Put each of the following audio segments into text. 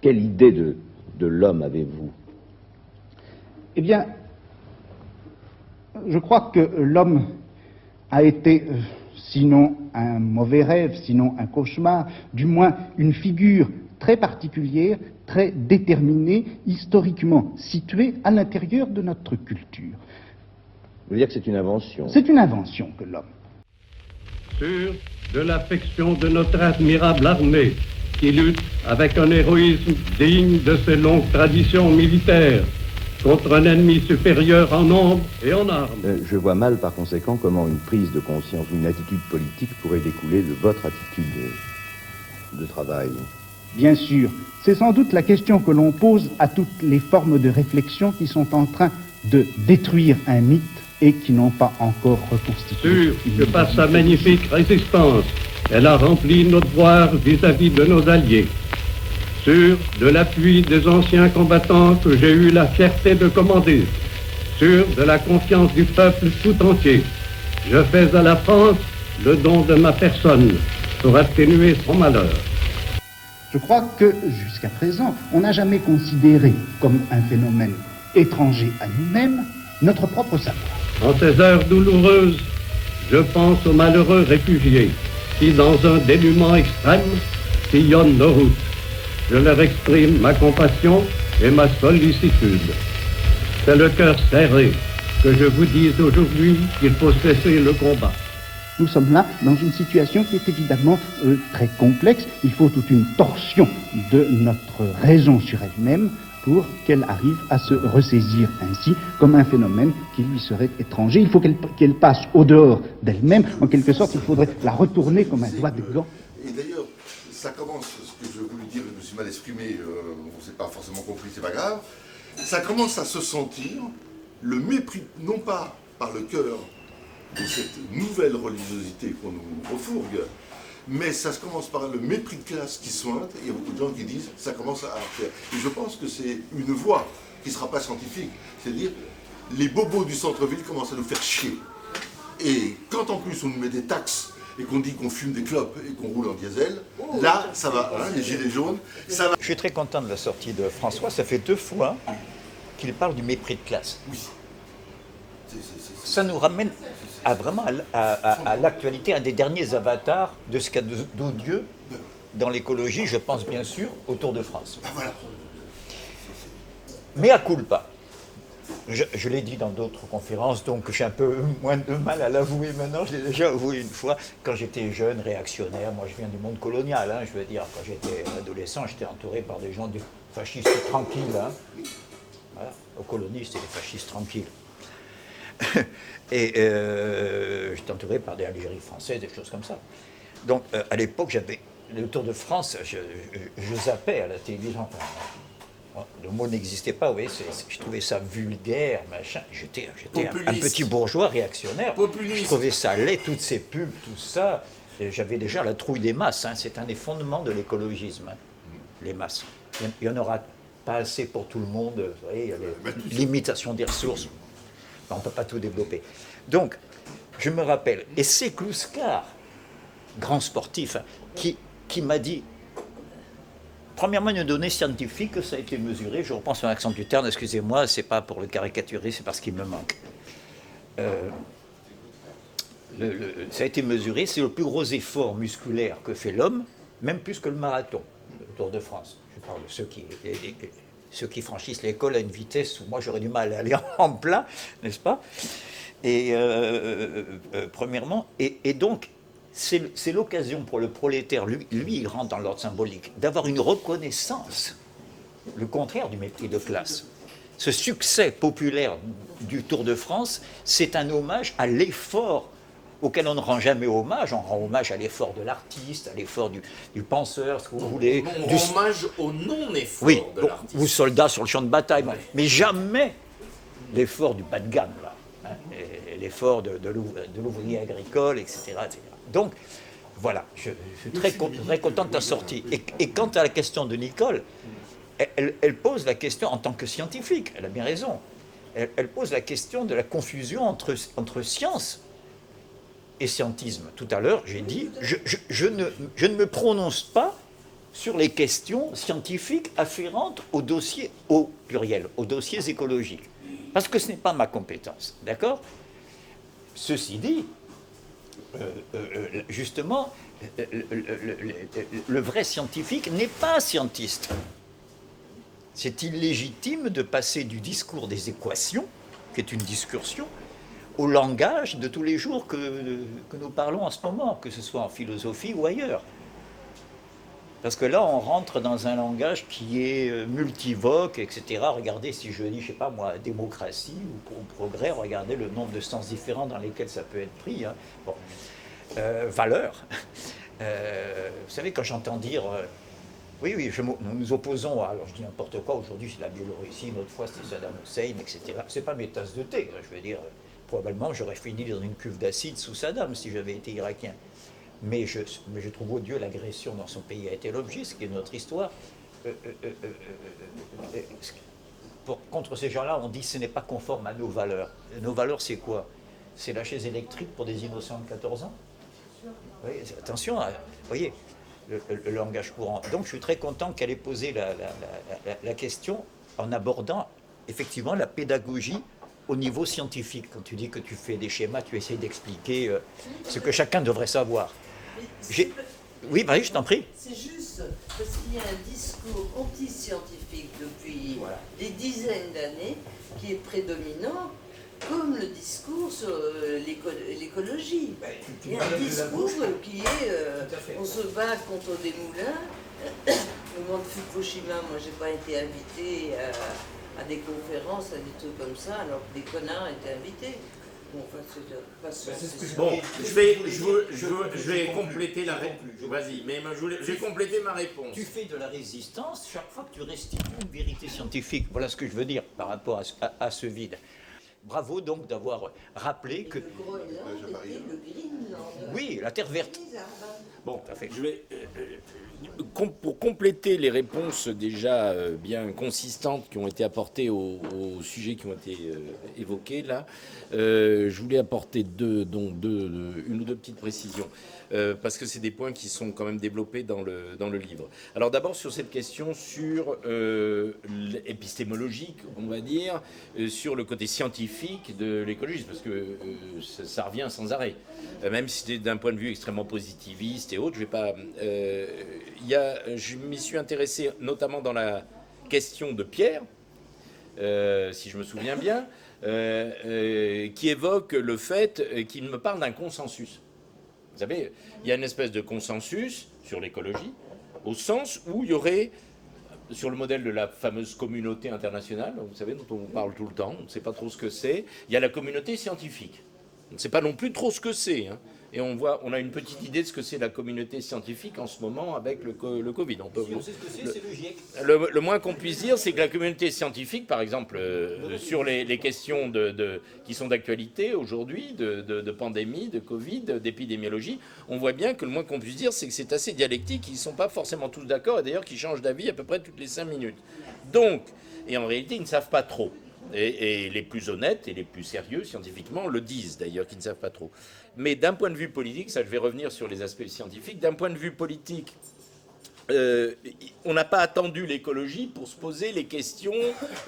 Quelle idée de l'homme avez-vous? Eh bien, je crois que l'homme a été, sinon un mauvais rêve, sinon un cauchemar, du moins une figure très particulière, très déterminée, historiquement située à l'intérieur de notre culture. Vous voulez dire que c'est une invention? C'est une invention que l'homme. Sûr de l'affection de notre admirable armée, qui lutte avec un héroïsme digne de ses longues traditions militaires, contre un ennemi supérieur en nombre et en armes. Je vois mal, par conséquent, comment une prise de conscience ou une attitude politique pourrait découler de votre attitude de travail. Bien sûr, c'est sans doute la question que l'on pose à toutes les formes de réflexion qui sont en train de détruire un mythe et qui n'ont pas encore reconstitué. Sûr que par sa magnifique résistance, elle a rempli notre devoir vis-à-vis de nos alliés. Sûr de l'appui des anciens combattants que j'ai eu la fierté de commander. Sûr de la confiance du peuple tout entier. Je fais à la France le don de ma personne pour atténuer son malheur. Je crois que, jusqu'à présent, on n'a jamais considéré comme un phénomène étranger à nous-mêmes notre propre savoir. En ces heures douloureuses, je pense aux malheureux réfugiés qui, dans un dénuement extrême, sillonnent nos routes. Je leur exprime ma compassion et ma sollicitude. C'est le cœur serré que je vous dis aujourd'hui qu'il faut cesser le combat. Nous sommes là dans une situation qui est évidemment très complexe. Il faut toute une torsion de notre raison sur elle-même pour qu'elle arrive à se ressaisir ainsi comme un phénomène qui lui serait étranger. Il faut qu'elle passe au dehors d'elle-même. En quelque sorte, il faudrait la retourner comme un doigt de gant. Et d'ailleurs, ça commence, ce que je voulais dire, je me suis mal exprimé, on ne s'est pas forcément compris, c'est pas grave. Ça commence à se sentir le mépris, non pas par le cœur de cette nouvelle religiosité qu'on nous refourgue, mais ça se commence par le mépris de classe qui sointe, et il y a beaucoup de gens qui disent ça commence à faire. Et je pense que c'est une voie qui ne sera pas scientifique, c'est-à-dire les bobos du centre-ville commencent à nous faire chier. Et quand en plus on nous met des taxes et qu'on dit qu'on fume des clopes et qu'on roule en diesel, là ça va, hein, les gilets jaunes, ça va. Je suis très content de la sortie de François, ça fait 2 fois qu'il parle du mépris de classe. Oui. Ça nous ramène vraiment à l'actualité, un des derniers avatars de ce qu'il y a d'odieux dans l'écologie, je pense bien sûr au Tour de France. Voilà. Mais à culpa. Je l'ai dit dans d'autres conférences, donc j'ai un peu moins de mal à l'avouer maintenant. Je l'ai déjà avoué une fois, quand j'étais jeune, réactionnaire. Moi, je viens du monde colonial, hein, je veux dire. Quand j'étais adolescent, j'étais entouré par des gens fascistes tranquilles. Hein. Voilà. Aux colonies, c'était des fascistes tranquilles. Et j'étais entouré par des Algéries françaises, des choses comme ça. Donc, à l'époque, j'avais le Tour de France, je zappais à la télévision. Le mot n'existait pas, oui, je trouvais ça vulgaire, machin. J'étais un petit bourgeois réactionnaire. Populiste. Je trouvais ça laid, toutes ces pubs, tout ça. J'avais déjà la trouille des masses, hein. C'est un des fondements de l'écologisme, hein, les masses. Il n'y en aura pas assez pour tout le monde, vous voyez, il y a les limitations des ressources. On ne peut pas tout développer. Donc, je me rappelle, et c'est Kluskar, grand sportif, hein, qui m'a dit, premièrement, une donnée scientifique, ça a été mesuré, je reprends son accent du terme, excusez-moi, c'est pas pour le caricaturer, c'est parce qu'il me manque. Ça a été mesuré, c'est le plus gros effort musculaire que fait l'homme, même plus que le marathon, le Tour de France. Je parle de ceux qui franchissent l'école à une vitesse où moi j'aurais du mal à aller en plat, n'est-ce pas? Et premièrement, et donc, c'est l'occasion pour le prolétaire, lui il rentre dans l'ordre symbolique, d'avoir une reconnaissance, le contraire du mépris de classe. Ce succès populaire du Tour de France, c'est un hommage à l'effort auquel on ne rend jamais hommage. On rend hommage à l'effort de l'artiste, à l'effort du penseur, ce que vous voulez. On rend hommage au non-effort de l'artiste. Ou soldat sur le champ de bataille, mais jamais l'effort du bas de gamme, là, hein, l'effort de l'ouvrier agricole, etc., etc. Donc, voilà, je suis très content de ta sortie. Et quant à la question de Nicole, elle pose la question en tant que scientifique, elle a bien raison, elle pose la question de la confusion entre science et scientisme. Tout à l'heure, j'ai dit, je ne me prononce pas sur les questions scientifiques afférentes aux dossiers, au pluriel, aux dossiers écologiques. Parce que ce n'est pas ma compétence, d'accord? Ceci dit, justement, le vrai scientifique n'est pas scientiste. C'est illégitime de passer du discours des équations, qui est une discussion, au langage de tous les jours que nous parlons en ce moment, que ce soit en philosophie ou ailleurs. Parce que là, on rentre dans un langage qui est multivoque, etc. Regardez, si je dis, je sais pas moi, démocratie ou progrès, regardez le nombre de sens différents dans lesquels ça peut être pris. Hein. Bon. Valeur. Vous savez, quand j'entends dire... oui, nous nous opposons à... Alors, je dis n'importe quoi, aujourd'hui, c'est la Biélorussie, une autre fois, c'était Saddam Hussein, etc. C'est pas mes tasses de thé, je veux dire. Probablement, j'aurais fini dans une cuve d'acide sous Saddam si j'avais été irakien. Mais je trouve odieux l'agression dans son pays a été l'objet, ce qui est notre histoire. Contre ces gens-là, on dit que ce n'est pas conforme à nos valeurs. Nos valeurs, c'est quoi? C'est la chaise électrique pour des innocents de 14 ans. Oui, attention, vous voyez, le langage courant. Donc je suis très content qu'elle ait posé la question en abordant effectivement la pédagogie au niveau scientifique. Quand tu dis que tu fais des schémas, tu essaies d'expliquer ce que chacun devrait savoir. Oui, Marie, je t'en prie. C'est juste parce qu'il y a un discours anti-scientifique depuis des dizaines d'années qui est prédominant, comme le discours sur l'écologie. Il y a un discours qui est on se bat contre des moulins. Au moment de Fukushima, moi j'ai pas été invitée à des conférences, à des trucs comme ça, alors que des connards étaient invités. Bon, je vais compléter la réponse. Vas-y, mais je vais compléter ma réponse. Tu fais de la résistance chaque fois que tu restitues une vérité scientifique. Voilà ce que je veux dire par rapport à ce vide. Bravo donc d'avoir rappelé que... Le Groenland était le Greenland. Oui, la Terre verte. Bon, je vais... Pour compléter les réponses déjà bien consistantes qui ont été apportées aux sujets qui ont été évoqués là, je voulais apporter une ou deux petites précisions, parce que c'est des points qui sont quand même développés dans le livre. Alors d'abord sur cette question sur l'épistémologique, on va dire, sur le côté scientifique de l'écologie, parce que ça revient sans arrêt, même si c'était d'un point de vue extrêmement positiviste et autres, je vais pas... je m'y suis intéressé notamment dans la question de Pierre, si je me souviens bien, qui évoque le fait qu'il me parle d'un consensus. Vous savez, il y a une espèce de consensus sur l'écologie, au sens où il y aurait, sur le modèle de la fameuse communauté internationale, vous savez, dont on parle tout le temps, on ne sait pas trop ce que c'est, il y a la communauté scientifique. On ne sait pas non plus trop ce que c'est, hein. Et on a une petite idée de ce que c'est la communauté scientifique en ce moment avec le Covid. Si on sait ce que c'est le GIEC. Le moins qu'on puisse dire, c'est que la communauté scientifique, par exemple, sur les questions qui sont d'actualité aujourd'hui, de pandémie, de Covid, d'épidémiologie, on voit bien que le moins qu'on puisse dire, c'est que c'est assez dialectique, ils ne sont pas forcément tous d'accord, et d'ailleurs qu'ils changent d'avis à peu près toutes les 5 minutes. Donc, et en réalité, ils ne savent pas trop. Et les plus honnêtes et les plus sérieux scientifiquement le disent d'ailleurs, qu'ils ne savent pas trop. Mais d'un point de vue politique, ça je vais revenir sur les aspects scientifiques, d'un point de vue politique, on n'a pas attendu l'écologie pour se poser les questions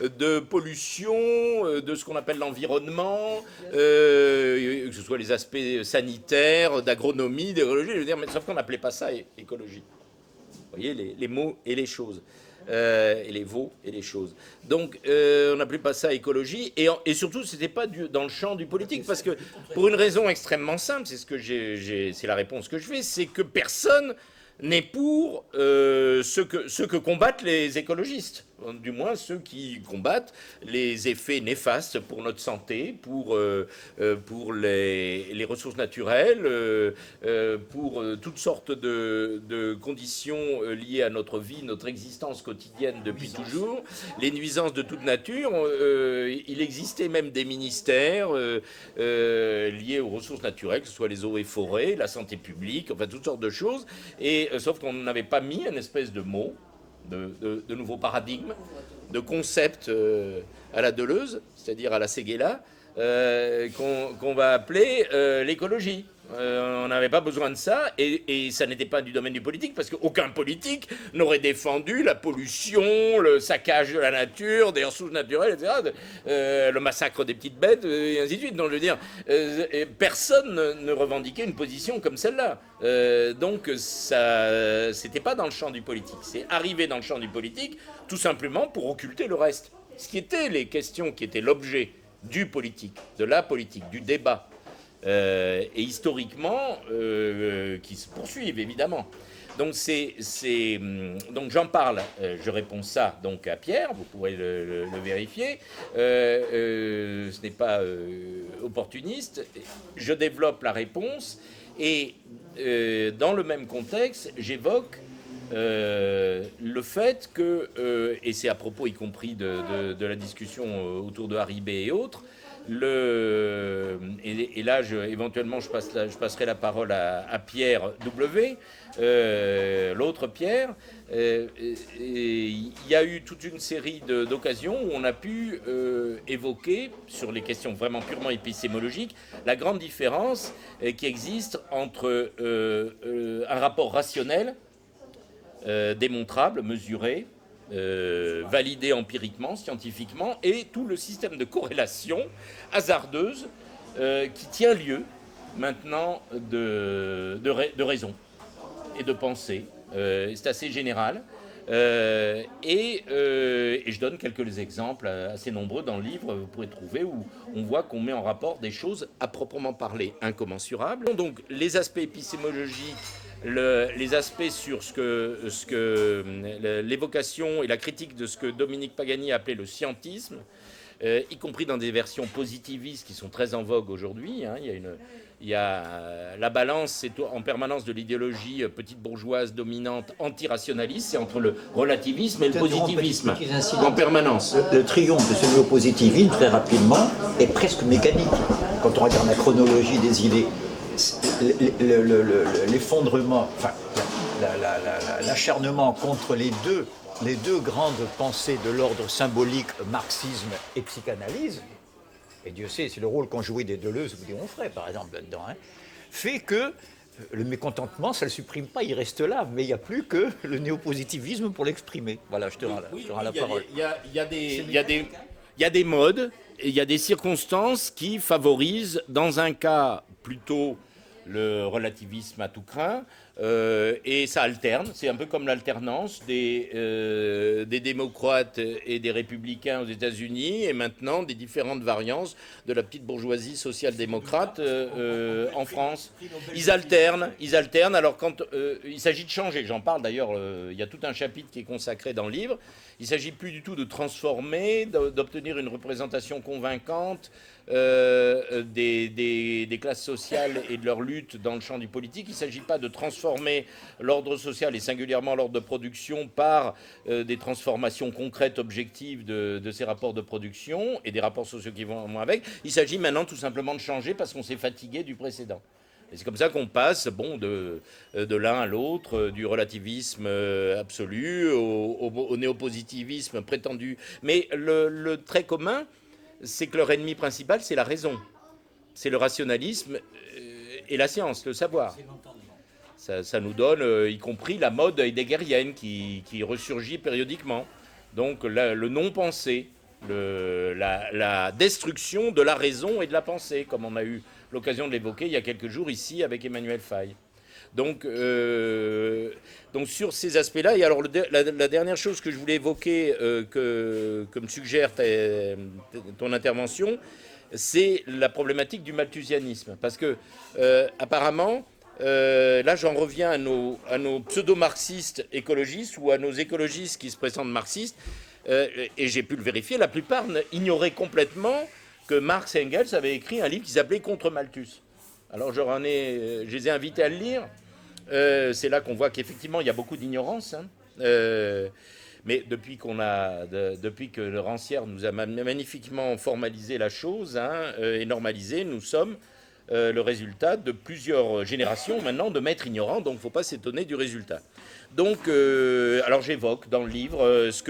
de pollution, de ce qu'on appelle l'environnement, que ce soit les aspects sanitaires, d'agronomie, d'écologie, je veux dire, mais sauf qu'on n'appelait pas ça écologie. Vous voyez, les mots et les choses. Et les veaux et les choses. Donc, on n'appelait pas ça écologie. Et surtout, ce n'était pas dans le champ du politique. Parce que, pour une raison extrêmement simple, c'est la réponse que je fais, c'est que personne n'est pour ce que combattent les écologistes. Du moins ceux qui combattent les effets néfastes pour notre santé, pour les ressources naturelles, pour toutes sortes de conditions liées à notre vie, notre existence quotidienne depuis toujours, les nuisances de toute nature. Il existait même des ministères liés aux ressources naturelles, que ce soit les eaux et forêts, la santé publique, enfin toutes sortes de choses, et sauf qu'on n'avait pas mis une espèce de mot, de nouveaux paradigmes, de concepts à la Deleuze, c'est-à-dire à la Séguéla, qu'on va appeler l'écologie. On n'avait pas besoin de ça, et ça n'était pas du domaine du politique, parce qu'aucun politique n'aurait défendu la pollution, le saccage de la nature, des ressources naturelles, etc., le massacre des petites bêtes, et ainsi de suite. Donc, je veux dire, personne ne revendiquait une position comme celle-là. Donc, ça, c'était pas dans le champ du politique. C'est arrivé dans le champ du politique, tout simplement pour occulter le reste. Ce qui étaient les questions qui étaient l'objet du politique, de la politique, du débat. Et historiquement, qui se poursuivent évidemment. Donc, donc j'en parle, je réponds ça donc à Pierre, vous pourrez le vérifier. Ce n'est pas opportuniste. Je développe la réponse et dans le même contexte, j'évoque le fait que, et c'est à propos y compris de la discussion autour de Haribé et autres, et là, éventuellement, je passerai la parole à Pierre W, l'autre Pierre. Il y a eu toute une série d'occasions où on a pu évoquer, sur les questions vraiment purement épistémologiques, la grande différence qui existe entre un rapport rationnel, démontrable, mesuré, validé empiriquement, scientifiquement, et tout le système de corrélation hasardeuse qui tient lieu maintenant de raison et de pensée. C'est assez général. Et je donne quelques exemples assez nombreux dans le livre, vous pourrez trouver, où on voit qu'on met en rapport des choses à proprement parler incommensurables. Donc les aspects épistémologiques, les aspects sur l'évocation et la critique de ce que Dominique Pagani a appelé le scientisme, y compris dans des versions positivistes qui sont très en vogue aujourd'hui. Hein. Il y a la balance, c'est en permanence de l'idéologie petite bourgeoise dominante anti-rationaliste, c'est entre le relativisme et le positivisme en permanence. Le triomphe de ce néo-positivisme, très rapidement, est presque mécanique. Quand on regarde la chronologie des idées, l'effondrement, enfin, l'acharnement contre les deux grandes pensées de l'ordre symbolique, marxisme et psychanalyse, et Dieu sait, c'est le rôle qu'ont joué des Deleuze ou des Onfray, par exemple, là-dedans, hein, fait que le mécontentement, ça ne le supprime pas, il reste là, mais il n'y a plus que le néopositivisme pour l'exprimer. Voilà, je te rends la parole. Il y a des modes, et il y a des circonstances qui favorisent, dans un cas plutôt le relativisme à tout craint, et ça alterne. C'est un peu comme l'alternance des démocrates et des républicains aux États-Unis, et maintenant des différentes variantes de la petite bourgeoisie social-démocrate en France. Ils alternent. Alors quand il s'agit de changer, j'en parle d'ailleurs, il y a tout un chapitre qui est consacré dans le livre. Il ne s'agit plus du tout de transformer, d'obtenir une représentation convaincante des classes sociales et de leur lutte dans le champ du politique. Il ne s'agit pas de transformer l'ordre social et singulièrement l'ordre de production par des transformations concrètes, objectives de ces rapports de production et des rapports sociaux qui vont avec. Il s'agit maintenant tout simplement de changer parce qu'on s'est fatigué du précédent. Et c'est comme ça qu'on passe de l'un à l'autre, du relativisme absolu au néopositivisme prétendu. Mais le trait commun, c'est que leur ennemi principal, c'est la raison. C'est le rationalisme et la science, le savoir. Ça nous donne, y compris la mode heideggerienne qui ressurgit périodiquement. Donc le non-pensé, la destruction de la raison et de la pensée, comme on a eu l'occasion de l'évoquer il y a quelques jours ici avec Emmanuel Faye. Donc sur ces aspects-là, et alors la dernière chose que je voulais évoquer, que me suggère ton intervention, c'est la problématique du malthusianisme. Parce que apparemment, là j'en reviens à nos pseudo-marxistes écologistes ou à nos écologistes qui se présentent marxistes, et j'ai pu le vérifier, la plupart ignoraient complètement que Marx et Engels avaient écrit un livre qui s'appelait Contre Malthus. Alors je les ai invités à le lire. C'est là qu'on voit qu'effectivement il y a beaucoup d'ignorance. Hein. Mais depuis que le Rancière nous a magnifiquement formalisé la chose, hein, et normalisé, nous sommes le résultat de plusieurs générations maintenant de maîtres ignorants, donc il ne faut pas s'étonner du résultat. Donc, alors j'évoque dans le livre ce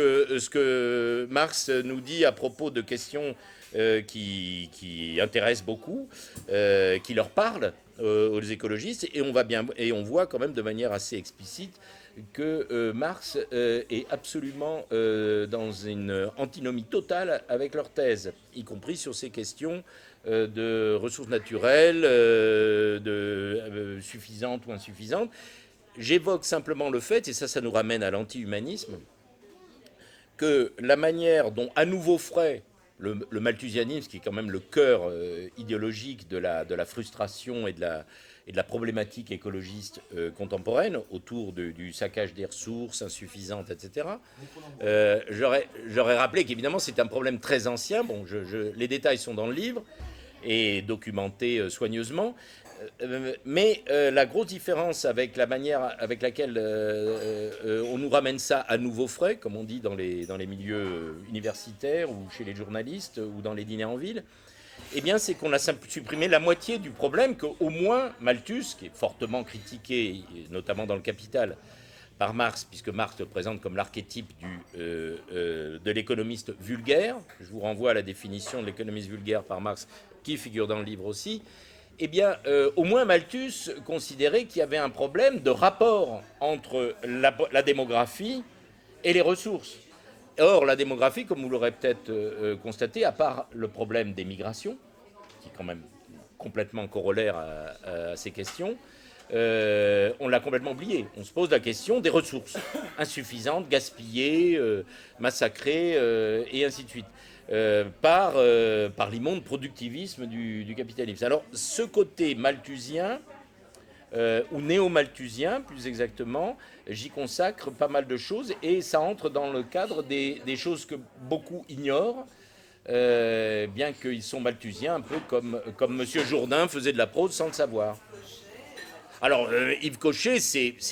que Marx nous dit à propos de questions qui intéressent beaucoup, qui leur parlent aux écologistes, et on voit quand même de manière assez explicite que Marx est absolument dans une antinomie totale avec leur thèse, y compris sur ces questions de ressources naturelles, suffisantes ou insuffisantes. J'évoque simplement le fait, et ça nous ramène à l'anti-humanisme, que la manière dont, à nouveau frais, le malthusianisme, qui est quand même le cœur idéologique de la frustration et de la problématique écologiste contemporaine, autour du saccage des ressources insuffisantes, etc. J'aurais rappelé qu'évidemment c'est un problème très ancien. Bon, les détails sont dans le livre et documentés soigneusement. Mais la grosse différence avec la manière avec laquelle on nous ramène ça à nouveau frais, comme on dit dans les milieux universitaires ou chez les journalistes ou dans les dîners en ville, eh bien, c'est qu'on a supprimé la moitié du problème qu'au moins Malthus, qui est fortement critiqué, notamment dans le Capital, par Marx, puisque Marx le présente comme l'archétype de l'économiste vulgaire. Je vous renvoie à la définition de l'économiste vulgaire par Marx, qui figure dans le livre aussi. Eh bien, au moins Malthus considérait qu'il y avait un problème de rapport entre la démographie et les ressources. Or, la démographie, comme vous l'aurez peut-être constaté, à part le problème des migrations, qui est quand même complètement corollaire à ces questions, on l'a complètement oublié. On se pose la question des ressources insuffisantes, gaspillées, massacrées, et ainsi de suite. Par l'immonde productivisme du capitalisme. Alors, ce côté malthusien, ou néo-malthusien plus exactement, j'y consacre pas mal de choses, et ça entre dans le cadre des choses que beaucoup ignorent, bien qu'ils sont malthusiens, un peu comme M. Jourdain faisait de la prose sans le savoir. Alors, Yves Cochet,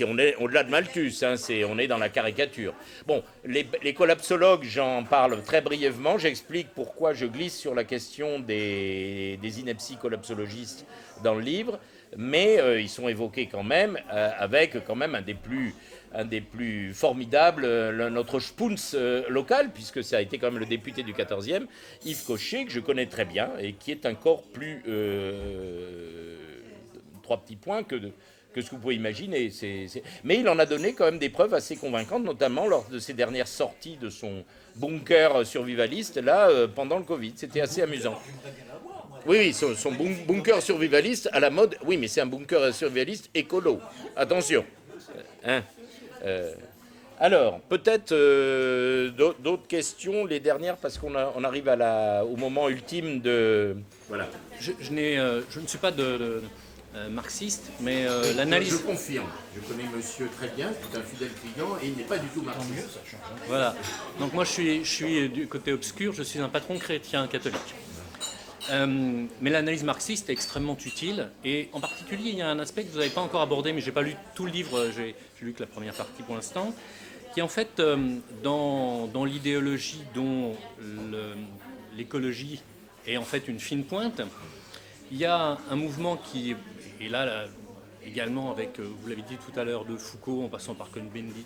on est au-delà de Malthus, hein, on est dans la caricature. Bon, les collapsologues, j'en parle très brièvement, j'explique pourquoi je glisse sur la question des inepties collapsologistes dans le livre, mais ils sont évoqués quand même, avec quand même un des plus formidables, notre Spunz local, puisque ça a été quand même le député du 14e, Yves Cochet, que je connais très bien, et qui est encore plus... 3 petits points que ce que vous pouvez imaginer. Mais il en a donné quand même des preuves assez convaincantes, notamment lors de ses dernières sorties de son bunker survivaliste, là, pendant le Covid. C'était assez amusant. Oui, son bunker survivaliste à la mode. Oui, mais c'est un bunker survivaliste écolo. Attention. Hein, alors, peut-être d'autres questions, les dernières, parce qu'on arrive au moment ultime de... Voilà. Je ne suis pas marxiste, mais l'analyse... Je confirme, je connais monsieur très bien, c'est un fidèle client et il n'est pas du tout marxiste. Voilà, donc moi je suis du côté obscur, je suis un patron chrétien catholique. Mais l'analyse marxiste est extrêmement utile, et en particulier il y a un aspect que vous n'avez pas encore abordé, mais je n'ai pas lu tout le livre, j'ai lu que la première partie pour l'instant, qui est en fait dans l'idéologie dont l'écologie est en fait une fine pointe. Il y a un mouvement qui est là également avec, vous l'avez dit tout à l'heure, de Foucault en passant par Cohn-Bendit.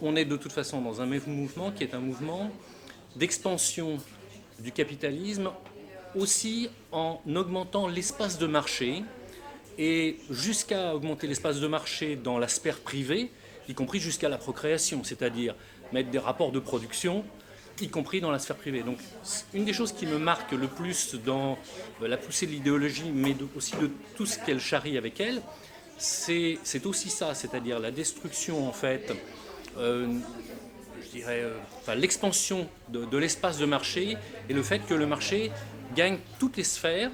On est de toute façon dans un même mouvement qui est un mouvement d'expansion du capitalisme, aussi en augmentant l'espace de marché, et jusqu'à augmenter l'espace de marché dans la sphère privée, y compris jusqu'à la procréation, c'est-à-dire mettre des rapports de production, y compris dans la sphère privée. Donc, une des choses qui me marque le plus dans la poussée de l'idéologie, mais aussi de tout ce qu'elle charrie avec elle, c'est aussi ça, c'est-à-dire la destruction, en fait, je dirais, l'expansion de l'espace de marché, et le fait que le marché gagne toutes les sphères.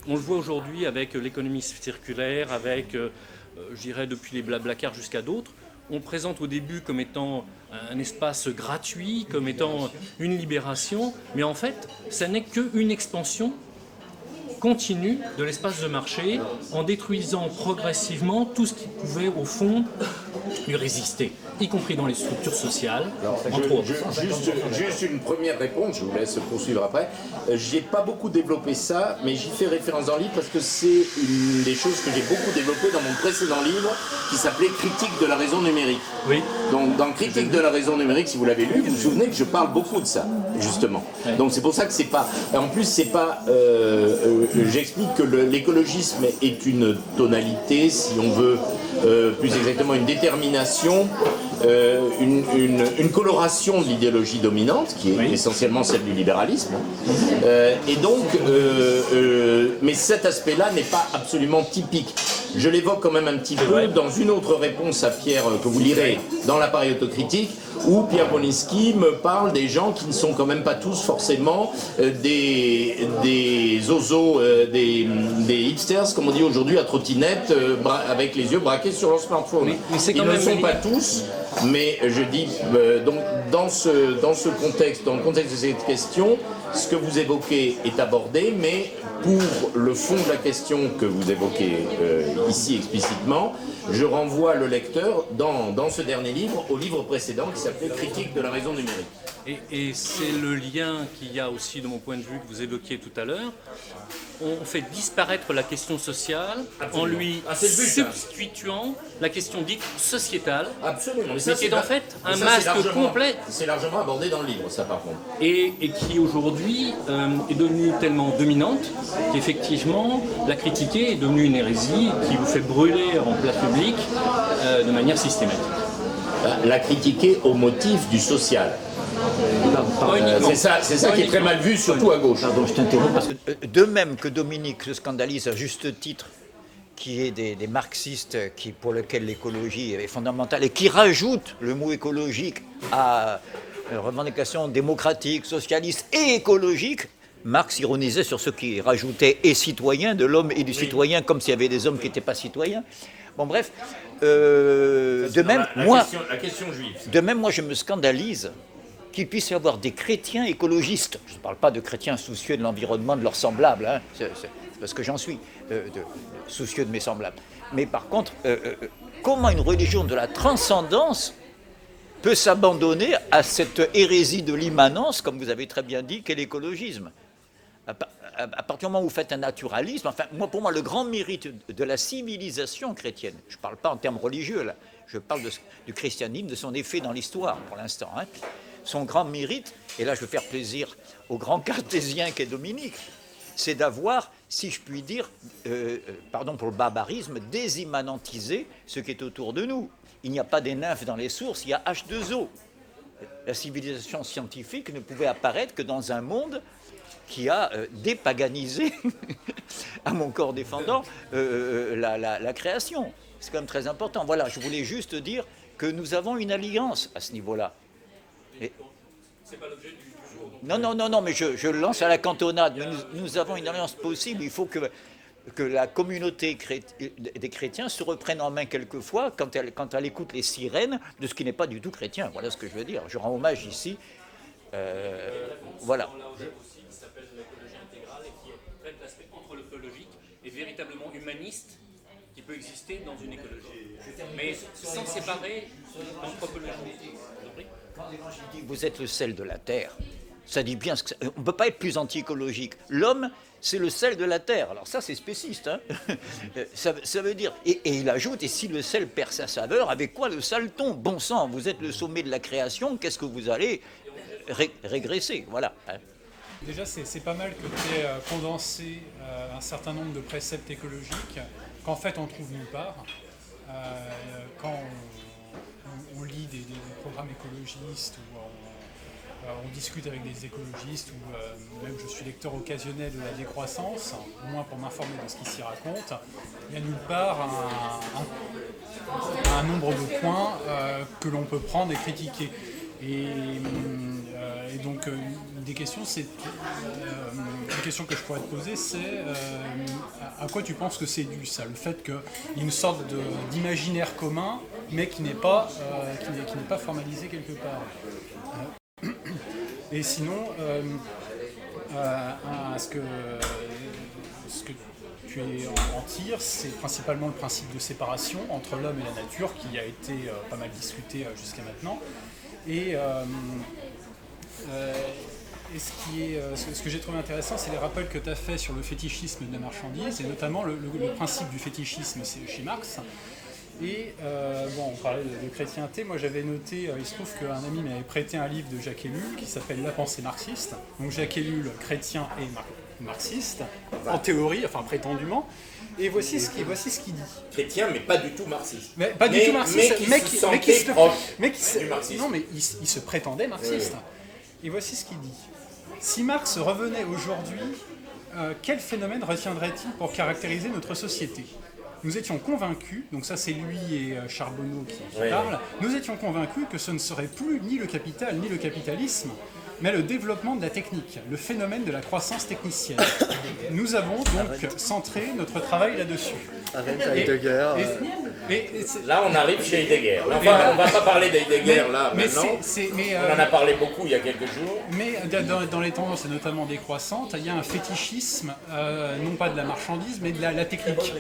On le voit aujourd'hui avec l'économie circulaire, avec, je dirais, depuis les Blablacar jusqu'à d'autres. On présente au début comme étant un espace gratuit, comme étant une libération, mais en fait, ça n'est qu'une expansion continue de l'espace de marché, en détruisant progressivement tout ce qui pouvait, au fond, lui résister, y compris dans les structures sociales, entre autres. Juste une première réponse, je vous laisse poursuivre après. J'ai pas beaucoup développé ça, mais j'y fais référence dans le livre parce que c'est une des choses que j'ai beaucoup développées dans mon précédent livre qui s'appelait Critique de la raison numérique. Oui. Donc dans Critique de la raison numérique, si vous l'avez lu, vous vous souvenez que je parle beaucoup de ça, justement. Ouais. Donc c'est pour ça que c'est pas... En plus, c'est pas... j'explique que l'écologisme est une tonalité, si on veut plus exactement une détermination, une coloration de l'idéologie dominante, qui est essentiellement celle du libéralisme. Et donc, mais cet aspect-là n'est pas absolument typique. Je l'évoque quand même un petit peu dans une autre réponse à Pierre que vous lirez dans l'appareil autocritique, où Pierre Bolinski me parle des gens qui ne sont quand même pas tous forcément des zozos, des hipsters, comme on dit aujourd'hui, à trottinette, avec les yeux braqués sur leur smartphone. Ils ne sont pas tous, mais je dis, donc, dans ce contexte, dans le contexte de cette question, ce que vous évoquez est abordé, mais pour le fond de la question que vous évoquez ici explicitement, je renvoie le lecteur dans ce dernier livre au livre précédent qui s'appelait Critique de la raison numérique. Et c'est le lien qu'il y a aussi, de mon point de vue, que vous évoquiez tout à l'heure. On fait disparaître la question sociale en lui substituant la question dite sociétale. Absolument. Mais qui est en fait un masque complet. C'est largement abordé dans le livre, ça par contre. Et qui aujourd'hui est devenue tellement dominante qu'effectivement la critiquer est devenue une hérésie qui vous fait brûler en place publique de manière systématique. La critiquer au motif du social. C'est ça qui est très mal vu, surtout à gauche. Pardon, je t'interromps parce que de même que Dominique se scandalise à juste titre qui est des marxistes pour lesquels l'écologie est fondamentale et qui rajoutent le mot écologique à revendications démocratiques, socialistes et écologiques, Marx ironisait sur ceux qui rajoutaient et citoyens, de l'homme et du citoyen, comme s'il y avait des hommes qui n'étaient pas citoyens. Bon bref, de même, moi je me scandalise qu'il puisse y avoir des chrétiens écologistes. Je ne parle pas de chrétiens soucieux de l'environnement de leurs semblables, hein, c'est parce que j'en suis soucieux de mes semblables. Mais par contre, comment une religion de la transcendance peut s'abandonner à cette hérésie de l'immanence, comme vous avez très bien dit, qu'est l'écologisme ? À partir du moment où vous faites un naturalisme, enfin, pour moi, le grand mérite de la civilisation chrétienne, je ne parle pas en termes religieux, là, je parle du christianisme, de son effet dans l'histoire, pour l'instant, hein. Son grand mérite, et là je veux faire plaisir au grand cartésien qu'est Dominique, c'est d'avoir, si je puis dire, pardon pour le barbarisme, désimmanentisé ce qui est autour de nous. Il n'y a pas des nymphes dans les sources, il y a H2O. La civilisation scientifique ne pouvait apparaître que dans un monde qui a dépaganisé, à mon corps défendant, la création. C'est quand même très important. Voilà, je voulais juste dire que nous avons une alliance à ce niveau-là. C'est pas l'objet du jour. Non, mais je le lance à la cantonade. Mais nous avons une alliance possible. Il faut que la communauté des chrétiens se reprenne en main quelquefois quand elle écoute les sirènes de ce qui n'est pas du tout chrétien. Voilà ce que je veux dire. Je rends hommage ici. Voilà. Aussi, qui s'appelle l'écologie intégrale et qui traite l'aspect anthropologique et véritablement humaniste qui peut exister dans une écologie. Mais sans séparer l'anthropologie. Quand l'Évangile dit « vous êtes le sel de la terre », ça dit bien, on ne peut pas être plus anti-écologique. L'homme, c'est le sel de la terre. Alors ça, c'est spéciste. Hein. Ça veut dire, et il ajoute, et si le sel perd sa saveur, avec quoi le sale tombe ? Bon sang, vous êtes le sommet de la création, qu'est-ce que vous allez régresser ? Voilà. Déjà, c'est pas mal que tu aies condensé un certain nombre de préceptes écologiques qu'en fait on trouve nulle part. Quand on lit des programmes écologistes ou on discute avec des écologistes ou même je suis lecteur occasionnel de la décroissance, au moins pour m'informer de ce qui s'y raconte, il n'y a nulle part un nombre de points que l'on peut prendre et critiquer. Et donc une des questions, une question que je pourrais te poser, c'est à quoi tu penses que c'est dû ça, le fait qu'il y ait une sorte d'imaginaire commun, mais qui n'est pas formalisé quelque part. Et sinon, ce que pu en tire, c'est principalement le principe de séparation entre l'homme et la nature qui a été pas mal discuté jusqu'à maintenant. Et ce que j'ai trouvé intéressant, c'est les rappels que tu as fait sur le fétichisme de la marchandise, et notamment le principe du fétichisme chez Marx. Et on parlait de chrétienté, moi j'avais noté, il se trouve qu'un ami m'avait prêté un livre de Jacques Ellul qui s'appelle La pensée marxiste. Donc Jacques Ellul, chrétien et marxiste, en théorie, enfin prétendument. Et voici ce qu'il dit. Chrétien, mais pas du tout marxiste. Mais pas du tout marxiste, mais qui se sentait proche du marxisme. Non, mais il se prétendait marxiste. Et voici ce qu'il dit. Si Marx revenait aujourd'hui, quel phénomène retiendrait-il pour caractériser notre société ? Nous étions convaincus, donc ça c'est lui et Charbonneau qui parlent, nous étions convaincus que ce ne serait plus ni le capital ni le capitalisme, mais le développement de la technique, le phénomène de la croissance technicienne. Nous avons donc centré notre travail là-dessus. Avec Heidegger. Là, on arrive chez Heidegger. On va pas parler d'Heidegger là maintenant. On en a parlé beaucoup il y a quelques jours. Mais dans les tendances, et notamment décroissantes, il y a un fétichisme, non pas de la marchandise, mais de la technique.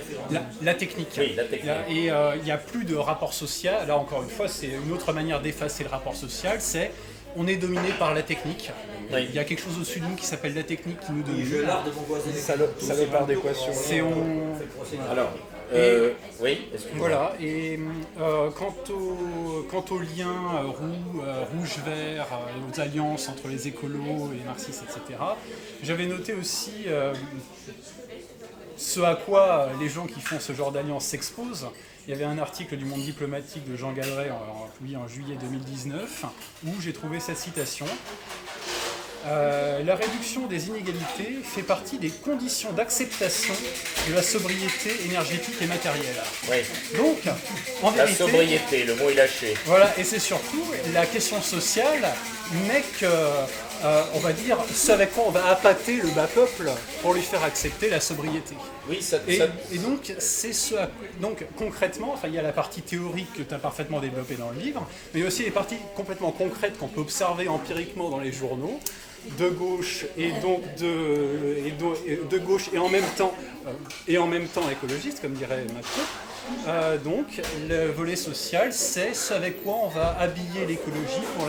La technique. Oui, la technique. Et il n'y a plus de rapport social. Là, encore une fois, c'est une autre manière d'effacer le rapport social, c'est on est dominé par la technique. Oui. Il y a quelque chose au-dessus de nous qui s'appelle la technique qui nous domine. Salopard d'équation. Alors, oui, excusez-moi. Voilà, et quant au lien rouge-vert, aux alliances entre les écolos et les marxistes, etc., j'avais noté aussi ce à quoi les gens qui font ce genre d'alliance s'exposent. Il y avait un article du Monde diplomatique de Jean Galeret en juillet 2019 où j'ai trouvé cette citation. La réduction des inégalités fait partie des conditions d'acceptation de la sobriété énergétique et matérielle. Oui. Donc, en vérité... La sobriété, le mot est lâché. Voilà, et c'est surtout la question sociale n'est que, on va dire, ce avec quoi on va appâter le bas peuple pour lui faire accepter la sobriété. Oui, et donc, c'est donc concrètement, il y a la partie théorique que tu as parfaitement développée dans le livre, mais il y a aussi les parties complètement concrètes qu'on peut observer empiriquement dans les journaux, de gauche et donc de gauche et en même temps écologiste, comme dirait Macron. Donc le volet social, c'est ce avec quoi on va habiller l'écologie pour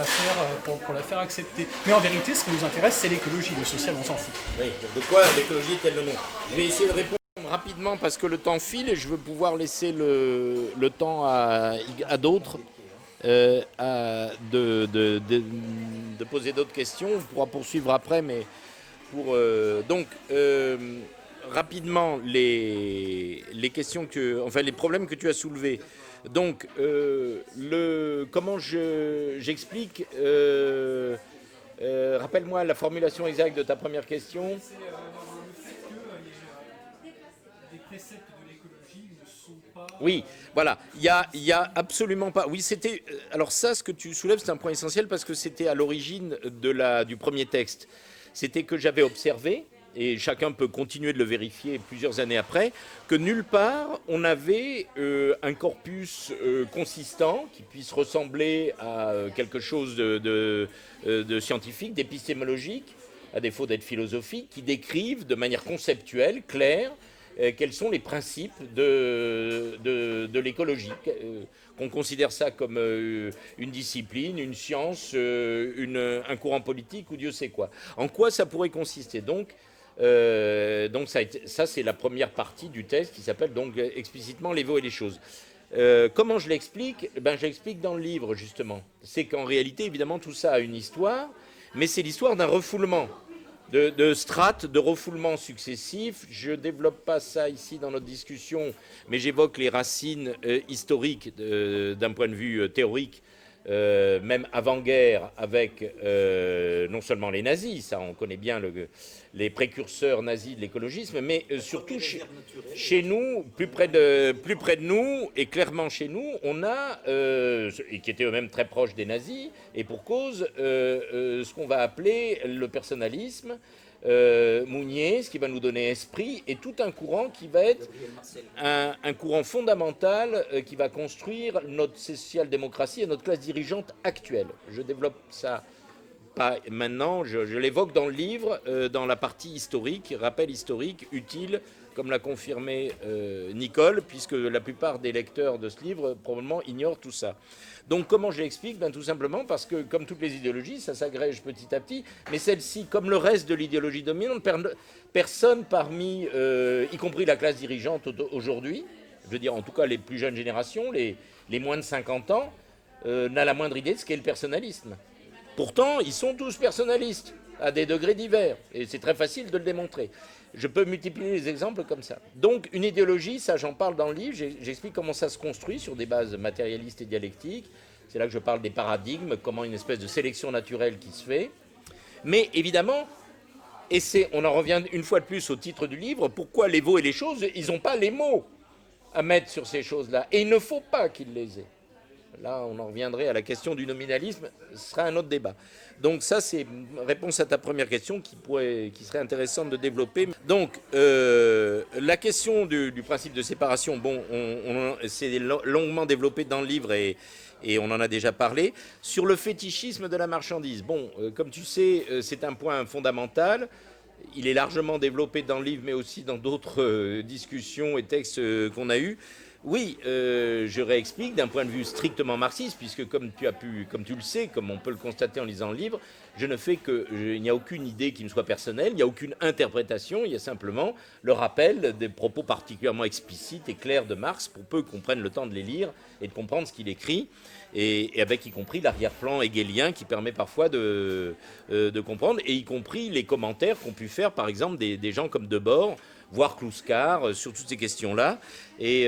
la faire accepter. Mais en vérité, ce qui nous intéresse, c'est l'écologie. Le social, on s'en fout. Oui, de quoi l'écologie est-elle le nom ? Je vais essayer de répondre rapidement parce que le temps file et je veux pouvoir laisser le temps à d'autres. De poser d'autres questions, on pourra poursuivre après, mais rapidement les questions les problèmes que tu as soulevés. Donc comment j'explique rappelle-moi la formulation exacte de ta première question. Oui, voilà, il y a absolument pas... Oui, c'était... Alors ça, ce que tu soulèves, c'est un point essentiel parce que c'était à l'origine du premier texte. C'était que j'avais observé, et chacun peut continuer de le vérifier plusieurs années après, que nulle part on avait un corpus consistant qui puisse ressembler à quelque chose de scientifique, d'épistémologique, à défaut d'être philosophique, qui décrivent de manière conceptuelle, claire, quels sont les principes de l'écologie, qu'on considère ça comme une discipline, une science, un courant politique ou Dieu sait quoi. En quoi ça pourrait consister ? Donc ça c'est la première partie du texte qui s'appelle donc explicitement les veaux et les choses. Comment je l'explique ? Je l'explique dans le livre justement. C'est qu'en réalité évidemment tout ça a une histoire, mais c'est l'histoire d'un refoulement. De strates, de refoulements successifs. Je ne développe pas ça ici dans notre discussion, mais j'évoque les racines historiques d'un point de vue théorique, même avant-guerre, avec non seulement les nazis, ça on connaît bien les précurseurs nazis de l'écologisme, mais surtout chez nous, plus près de nous, et clairement chez nous, on a, et qui étaient eux-mêmes très proches des nazis, et pour cause, ce qu'on va appeler le personnalisme, Mounier, ce qui va nous donner esprit, et tout un courant qui va être un courant fondamental qui va construire notre social-démocratie et notre classe dirigeante actuelle. Je développe ça pas maintenant, je l'évoque dans le livre, dans la partie historique, rappel historique, utile, comme l'a confirmé Nicole, puisque la plupart des lecteurs de ce livre probablement ignorent tout ça. Donc comment je l'explique? Tout simplement parce que, comme toutes les idéologies, ça s'agrège petit à petit, mais celle-ci, comme le reste de l'idéologie dominante, personne parmi, y compris la classe dirigeante aujourd'hui, je veux dire en tout cas les plus jeunes générations, les moins de 50 ans, n'a la moindre idée de ce qu'est le personnalisme. Pourtant, ils sont tous personnalistes, à des degrés divers, et c'est très facile de le démontrer. Je peux multiplier les exemples comme ça. Donc, une idéologie, ça j'en parle dans le livre, j'explique comment ça se construit sur des bases matérialistes et dialectiques. C'est là que je parle des paradigmes, comment une espèce de sélection naturelle qui se fait. Mais évidemment, et on en revient une fois de plus au titre du livre, pourquoi les veaux et les choses, ils n'ont pas les mots à mettre sur ces choses-là. Et il ne faut pas qu'ils les aient. Là, on en reviendrait à la question du nominalisme, ce sera un autre débat. Donc ça, c'est réponse à ta première question qui serait intéressante de développer. Donc, la question du principe de séparation, bon, c'est longuement développé dans le livre et on en a déjà parlé. Sur le fétichisme de la marchandise, bon, comme tu sais, c'est un point fondamental. Il est largement développé dans le livre, mais aussi dans d'autres discussions et textes qu'on a eus. Oui, je réexplique d'un point de vue strictement marxiste, puisque comme tu le sais, comme on peut le constater en lisant le livre, il n'y a aucune idée qui me soit personnelle, il n'y a aucune interprétation, il y a simplement le rappel des propos particulièrement explicites et clairs de Marx pour peu qu'on prenne le temps de les lire et de comprendre ce qu'il écrit, et avec y compris l'arrière-plan hegelien qui permet parfois de comprendre, et y compris les commentaires qu'ont pu faire par exemple des gens comme Debord, voire Kluskar, sur toutes ces questions-là. Et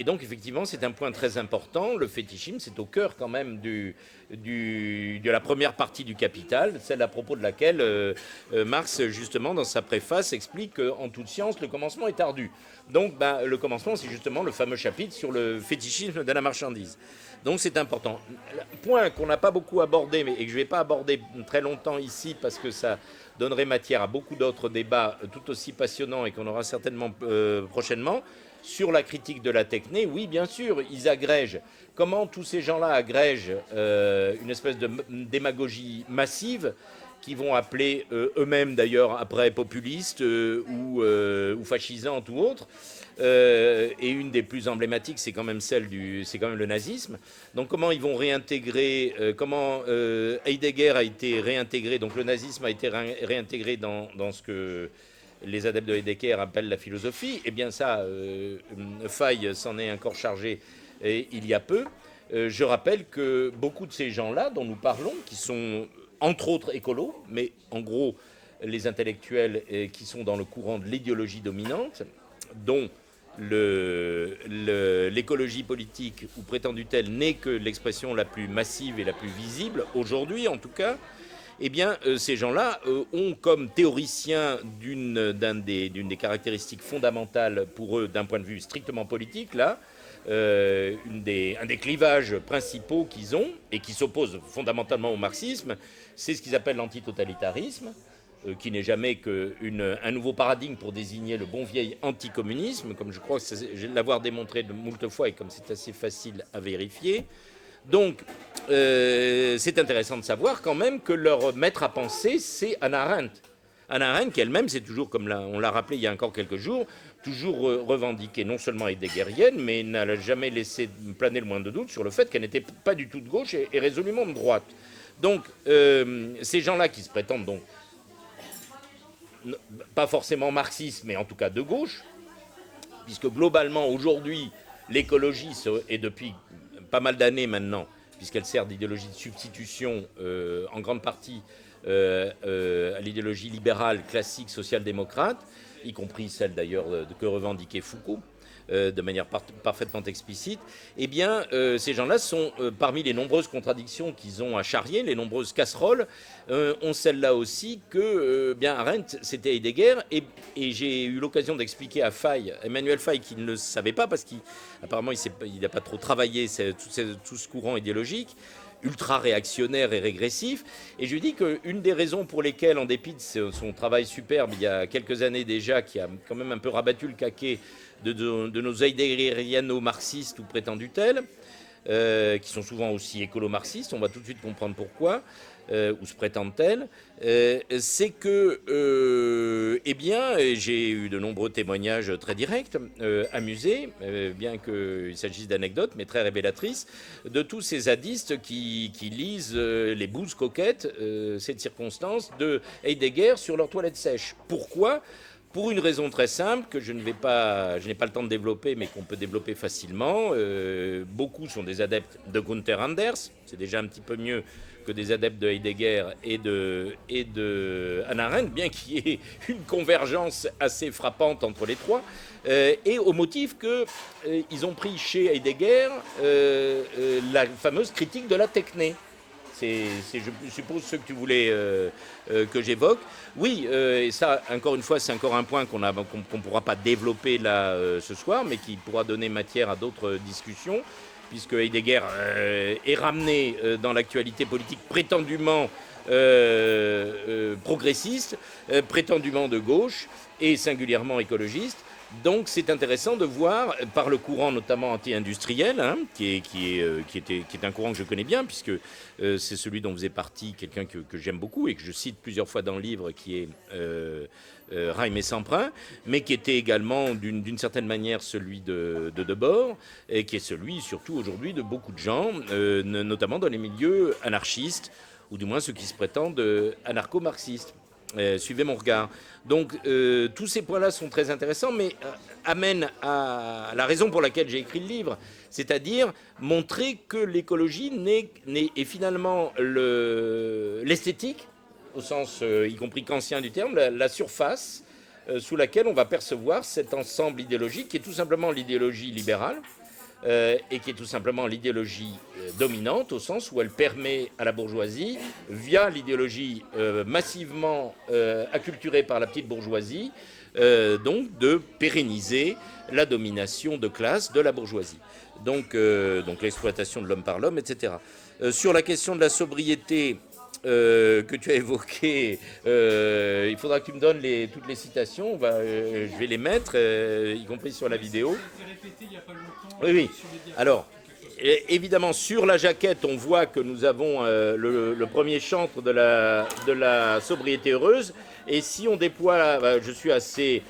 donc, effectivement, c'est un point très important. Le fétichisme, c'est au cœur quand même de la première partie du Capital, celle à propos de laquelle Marx, justement, dans sa préface, explique qu'en toute science, le commencement est ardu. Donc, le commencement, c'est justement le fameux chapitre sur le fétichisme de la marchandise. Donc, c'est important. Point qu'on n'a pas beaucoup abordé, et que je ne vais pas aborder très longtemps ici, parce que ça donnerait matière à beaucoup d'autres débats tout aussi passionnants et qu'on aura certainement prochainement, sur la critique de la techné. Oui, bien sûr, ils agrègent. Comment tous ces gens-là agrègent une espèce de démagogie massive qui vont appeler eux-mêmes d'ailleurs après populistes ou fascisantes ou autres. Et une des plus emblématiques, c'est quand même le nazisme. Donc comment ils vont réintégrer, comment Heidegger a été réintégré, donc le nazisme a été réintégré dans ce que les adeptes de Heidegger appellent la philosophie. Eh bien ça, Fay s'en est encore chargé il y a peu. Je rappelle que beaucoup de ces gens-là dont nous parlons, qui sont entre autres écolos, mais en gros les intellectuels qui sont dans le courant de l'idéologie dominante, dont l'écologie politique, ou prétendue telle, n'est que l'expression la plus massive et la plus visible, aujourd'hui en tout cas, eh bien ces gens-là ont comme théoriciens d'une des caractéristiques fondamentales pour eux d'un point de vue strictement politique, là, un des clivages principaux qu'ils ont, et qui s'oppose fondamentalement au marxisme, c'est ce qu'ils appellent l'antitotalitarisme, qui n'est jamais qu'un nouveau paradigme pour désigner le bon vieil anticommunisme, comme je crois que je vais l'avoir démontré de moult fois et comme c'est assez facile à vérifier. Donc, c'est intéressant de savoir quand même que leur maître à penser, c'est Hannah Arendt. Hannah Arendt, qui elle-même, c'est toujours, comme on l'a rappelé il y a encore quelques jours, toujours revendiquée non seulement heideggerienne, mais n'a jamais laissé planer le moindre doute sur le fait qu'elle n'était pas du tout de gauche et résolument de droite. Donc, ces gens-là qui se prétendent donc pas forcément marxistes, mais en tout cas de gauche, puisque globalement, aujourd'hui, l'écologie, et depuis pas mal d'années maintenant, puisqu'elle sert d'idéologie de substitution en grande partie à l'idéologie libérale classique social-démocrate, y compris celle d'ailleurs que revendiquait Foucault, de manière parfaitement explicite, eh bien, ces gens-là sont, parmi les nombreuses contradictions qu'ils ont à charrier, les nombreuses casseroles, ont celle-là aussi que, bien, Arendt, c'était Heidegger, et j'ai eu l'occasion d'expliquer à Emmanuel Fay, qui ne le savait pas, parce qu'apparemment, il n'a pas trop travaillé tout ce courant idéologique, ultra-réactionnaire et régressif, et je lui dis qu'une des raisons pour lesquelles, en dépit de son travail superbe, il y a quelques années déjà, qui a quand même un peu rabattu le caquet de nos heideggeriano-marxistes ou prétendus tels, qui sont souvent aussi écolo-marxistes, on va tout de suite comprendre pourquoi, ou se prétendent-elles, c'est que, eh bien, j'ai eu de nombreux témoignages très directs, amusés, bien qu'il s'agisse d'anecdotes, mais très révélatrices, de tous ces zadistes qui lisent les bouses coquettes, cette circonstance, de Heidegger sur leurs toilettes sèches. Pourquoi ? Pour une raison très simple que je n'ai pas le temps de développer, mais qu'on peut développer facilement. Beaucoup sont des adeptes de Gunther Anders, c'est déjà un petit peu mieux que des adeptes de Heidegger et de Hannah Arendt, bien qu'il y ait une convergence assez frappante entre les trois, et au motif qu'ils ont pris chez Heidegger la fameuse critique de la techné. C'est, je suppose, ce que tu voulais que j'évoque. Oui, et ça, encore une fois, c'est encore un point qu'on ne pourra pas développer là ce soir, mais qui pourra donner matière à d'autres discussions, puisque Heidegger est ramené dans l'actualité politique prétendument progressiste, prétendument de gauche, et singulièrement écologiste. Donc c'est intéressant de voir, par le courant notamment anti-industriel, hein, qui est un courant que je connais bien, puisque c'est celui dont faisait partie quelqu'un que j'aime beaucoup et que je cite plusieurs fois dans le livre, qui est Raim et Semprin, mais qui était également d'une certaine manière celui de Debord, et qui est celui surtout aujourd'hui de beaucoup de gens, notamment dans les milieux anarchistes, ou du moins ceux qui se prétendent anarcho-marxistes. Suivez mon regard. Donc tous ces points-là sont très intéressants, mais amènent à la raison pour laquelle j'ai écrit le livre, c'est-à-dire montrer que l'écologie est finalement l'esthétique, au sens y compris kantien du terme, la surface sous laquelle on va percevoir cet ensemble idéologique qui est tout simplement l'idéologie libérale, et qui est tout simplement l'idéologie dominante, au sens où elle permet à la bourgeoisie, via l'idéologie massivement acculturée par la petite bourgeoisie, donc de pérenniser la domination de classe de la bourgeoisie. Donc l'exploitation de l'homme par l'homme, etc. Sur la question de la sobriété que tu as évoquée, il faudra que tu me donnes toutes les citations, je vais les mettre, y compris sur la vidéo. Oui. Alors, évidemment, sur la jaquette, on voit que nous avons le premier chantre de la sobriété heureuse. Et si on déploie, je suis assez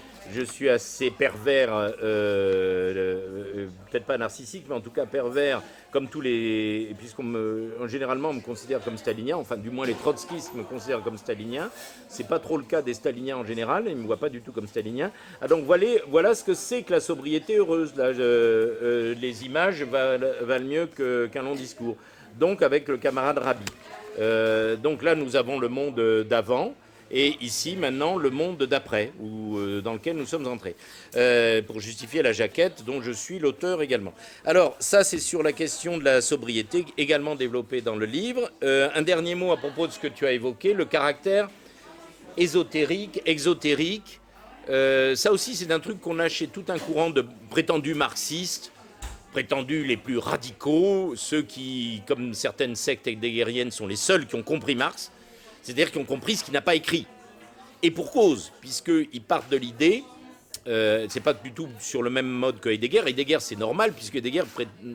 pervers, peut-être pas narcissique, mais en tout cas pervers, comme tous les... Généralement, on me considère comme stalinien, enfin, du moins les trotskistes me considèrent comme stalinien. C'est pas trop le cas des staliniens en général, ils me voient pas du tout comme stalinien. Ah, donc voilà ce que c'est que la sobriété heureuse. Là, les images valent mieux qu'un long discours. Donc, avec le camarade Rabi. Donc là, nous avons le monde d'avant. Et ici, maintenant, le monde d'après, dans lequel nous sommes entrés, pour justifier la jaquette dont je suis l'auteur également. Alors, ça, c'est sur la question de la sobriété, également développée dans le livre. Un dernier mot à propos de ce que tu as évoqué, le caractère ésotérique, exotérique. Ça aussi, c'est un truc qu'on a chez tout un courant de prétendus marxistes, prétendus les plus radicaux, ceux qui, comme certaines sectes heideggeriennes, sont les seuls qui ont compris Marx. C'est-à-dire qu'ils ont compris ce qu'il n'a pas écrit. Et pour cause, puisqu'ils partent de l'idée, c'est pas du tout sur le même mode que Heidegger. Heidegger, c'est normal, puisque Heidegger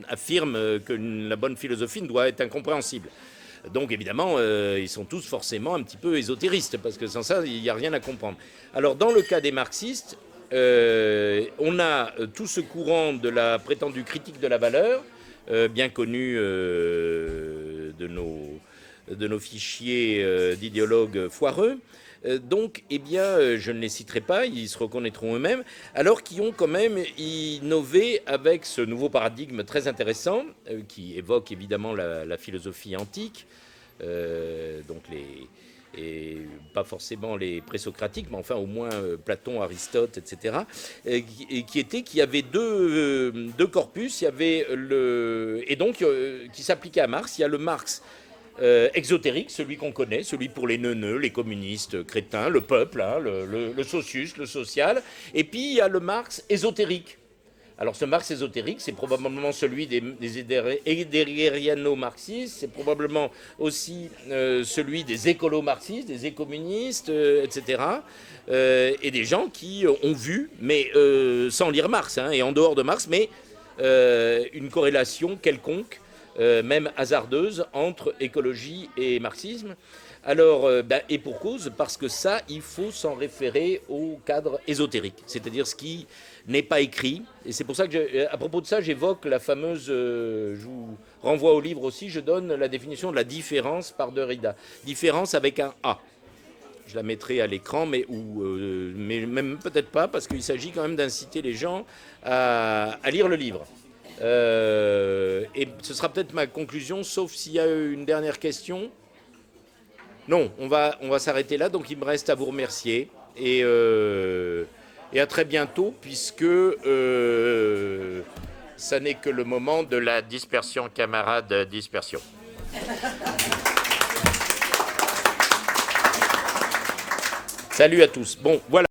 affirme que la bonne philosophie ne doit être incompréhensible. Donc évidemment, ils sont tous forcément un petit peu ésotéristes, parce que sans ça, il n'y a rien à comprendre. Alors dans le cas des marxistes, on a tout ce courant de la prétendue critique de la valeur, bien connu de nos fichiers d'idéologues foireux. Donc, eh bien, je ne les citerai pas, ils se reconnaîtront eux-mêmes, alors qu'ils ont quand même innové avec ce nouveau paradigme très intéressant, qui évoque évidemment la philosophie antique, donc et pas forcément les présocratiques, mais enfin au moins Platon, Aristote, etc., qui avait deux corpus, il y avait et donc qui s'appliquait à Marx. Il y a le Marx exotérique, celui qu'on connaît, celui pour les neuneux, les communistes crétins, le peuple, hein, le socius, le social. Et puis il y a le Marx ésotérique. Alors ce Marx ésotérique, c'est probablement celui des heidegeriano-marxistes, c'est probablement aussi celui des écolo-marxistes, des écommunistes, etc. Et des gens qui ont vu, mais sans lire Marx, hein, et en dehors de Marx, mais une corrélation quelconque même hasardeuse, entre écologie et marxisme. Alors, et pour cause, parce que ça, il faut s'en référer au cadre ésotérique, c'est-à-dire ce qui n'est pas écrit. Et c'est pour ça que, à propos de ça, j'évoque la fameuse, je vous renvoie au livre aussi, je donne la définition de la différence par Derrida. Différence avec un A. Je la mettrai à l'écran, mais même peut-être pas, parce qu'il s'agit quand même d'inciter les gens à lire le livre. Et ce sera peut-être ma conclusion, sauf s'il y a une dernière question. Non, on va s'arrêter là, donc il me reste à vous remercier et à très bientôt, puisque ça n'est que le moment de la dispersion, camarades, dispersion. Salut à tous. Bon, voilà.